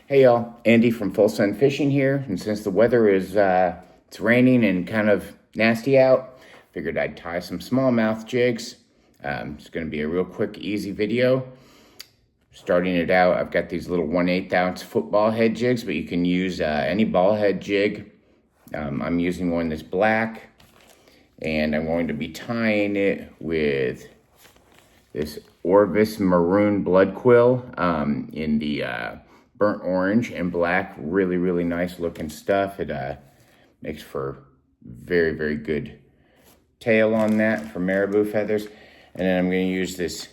Hey y'all, Andy from Full Sun Fishing here, and since the weather is it's raining and kind of nasty out, figured I'd tie some smallmouth jigs. It's going to be a real quick, easy video. Starting it out, I've got these little 1/8 ounce football head jigs, but you can use any ball head jig. I'm using one that's black, and I'm going to be tying it with this Orvis maroon blood quill in the burnt orange and black. Really, really nice looking stuff. It makes for very, very good tail on that for marabou feathers. And then I'm going to use this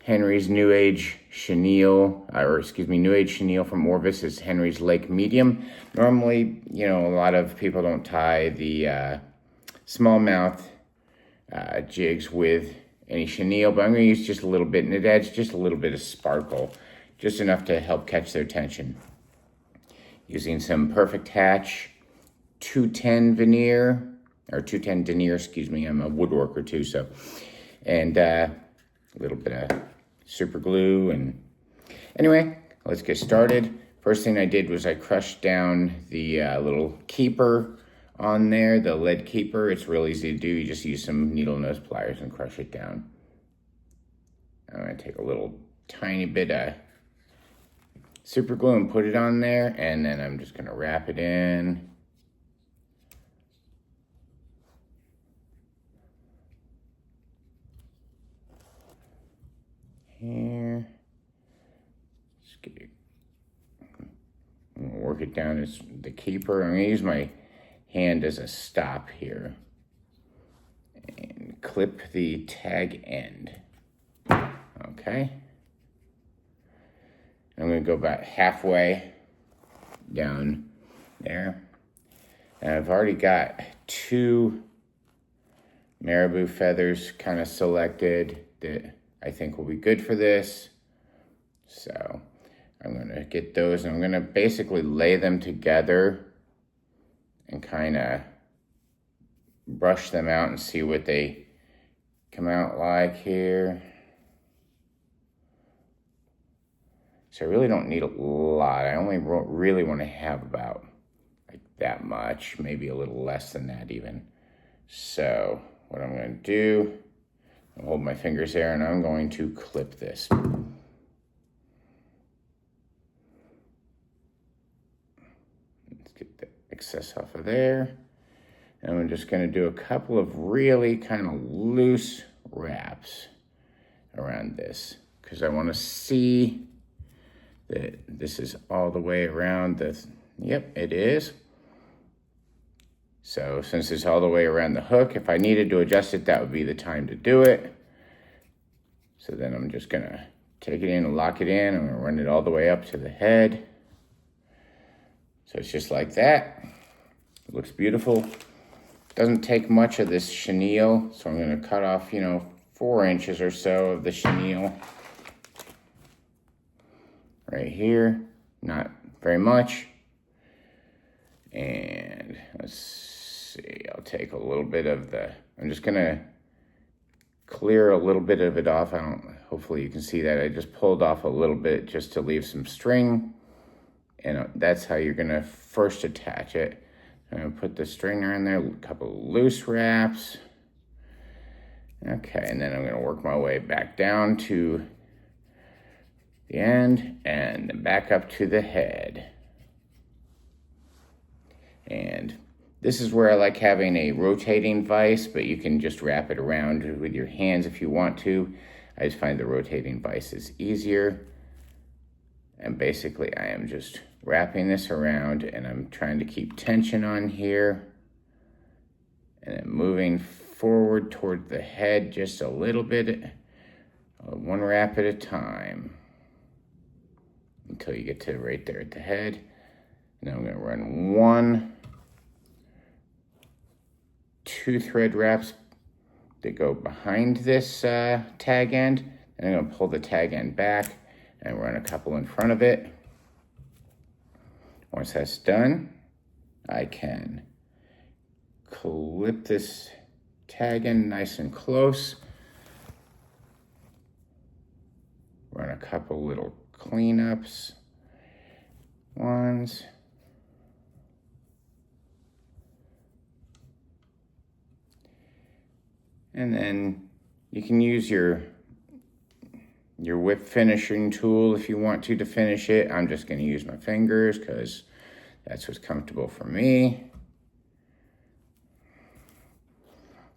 Henry's New Age chenille, New Age chenille from Orvis. It's Henry's Lake Medium. Normally, a lot of people don't tie the smallmouth jigs with any chenille, but I'm going to use just a little bit, and it adds just a little bit of sparkle, just enough to help catch their attention. Using some Perfect Hatch 210 veneer, or 210 denier, excuse me. I'm a woodworker too, so. And a little bit of super glue. And anyway, let's get started. First thing I did was I crushed down the little keeper on there, the lead keeper. It's real easy to do. You just use some needle nose pliers and crush it down. I'm going to take a little tiny bit of super glue and put it on there, and then I'm just going to wrap it in. Here. Just get it. I'm going to work it down as the keeper. I'm going to use my hand as a stop here and clip the tag end. Okay. I'm going to go about halfway down there. And I've already got 2 marabou feathers kind of selected that I think will be good for this. So I'm going to get those, and I'm going to basically lay them together and kind of brush them out and see what they come out like here. So I really don't need a lot. I only really want to have about like that much, maybe a little less than that even. So what I'm going to do, I'll hold my fingers there, and I'm going to clip this. Let's get the excess off of there. And I'm just going to do a couple of really kind of loose wraps around this, because I want to see that this is all the way around the, yep, it is. So since it's all the way around the hook, if I needed to adjust it, that would be the time to do it. So then I'm just gonna take it in and lock it in. I'm gonna run it all the way up to the head. So it's just like that. It looks beautiful. Doesn't take much of this chenille, so I'm gonna cut off, 4 inches or so of the chenille. Right here, not very much. And let's see, I'll take a little bit of I'm just gonna clear a little bit of it off. Hopefully you can see that. I just pulled off a little bit just to leave some string. And that's how you're gonna first attach it. I'm gonna put the string around there, a couple of loose wraps. Okay, and then I'm gonna work my way back down to the end and then back up to the head. And this is where I like having a rotating vise, but you can just wrap it around with your hands if you want to. I just find the rotating vise is easier. And basically I am just wrapping this around, and I'm trying to keep tension on here, and then moving forward toward the head just a little bit, one wrap at a time, until you get to right there at the head. Now I'm going to run 2 thread wraps that go behind this tag end, and I'm going to pull the tag end back and run a couple in front of it. Once that's done, I can clip this tag end nice and close, run a couple little cleanups ones. And then you can use your whip finishing tool if you want to finish it. I'm just going to use my fingers because that's what's comfortable for me.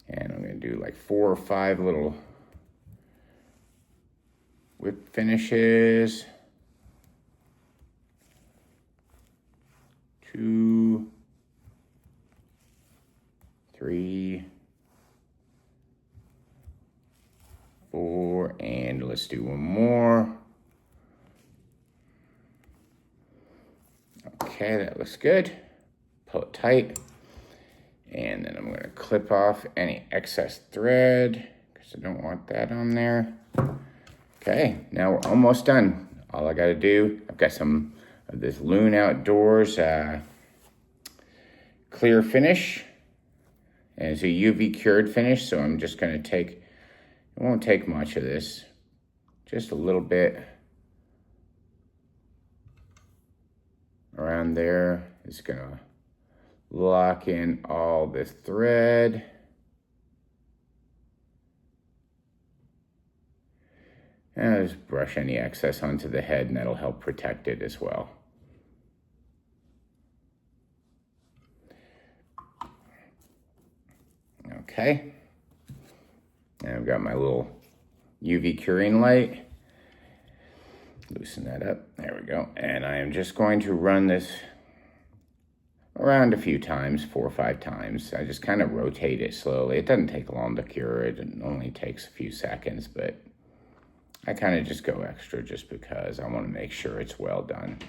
And I'm going to do like 4 or 5 little whip finishes. 2, 3, 4, and let's do one more. Okay, that looks good. Pull it tight. And then I'm going to clip off any excess thread because I don't want that on there. Okay, now we're almost done. All I got to do, I've got some of this Loon Outdoors clear finish. And it's a UV cured finish, so I'm just going to take, it won't take much of this, just a little bit around there. It's going to lock in all this thread. And I'll just brush any excess onto the head, and that'll help protect it as well. Okay. And I've got my little UV curing light. Loosen that up. There we go. And I am just going to run this around a few times, 4 or 5 times. I just kind of rotate it slowly. It doesn't take long to cure it. It only takes a few seconds, but I kind of just go extra just because I want to make sure it's well done.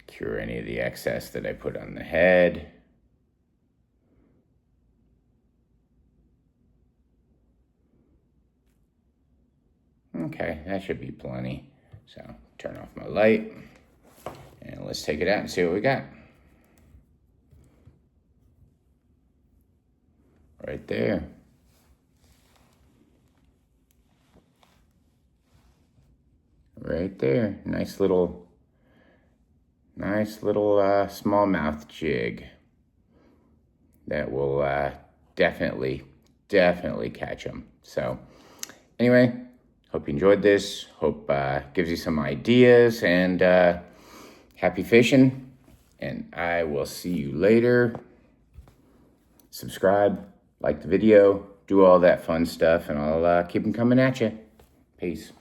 Cure any of the excess that I put on the head. Okay, that should be plenty. So turn off my light and let's take it out and see what we got. Right there. Right there. Nice little smallmouth jig that will definitely catch them. So anyway, hope you enjoyed this. Hope gives you some ideas, and happy fishing. And I will see you later. Subscribe, like the video, do all that fun stuff, and I'll keep them coming at you. Peace.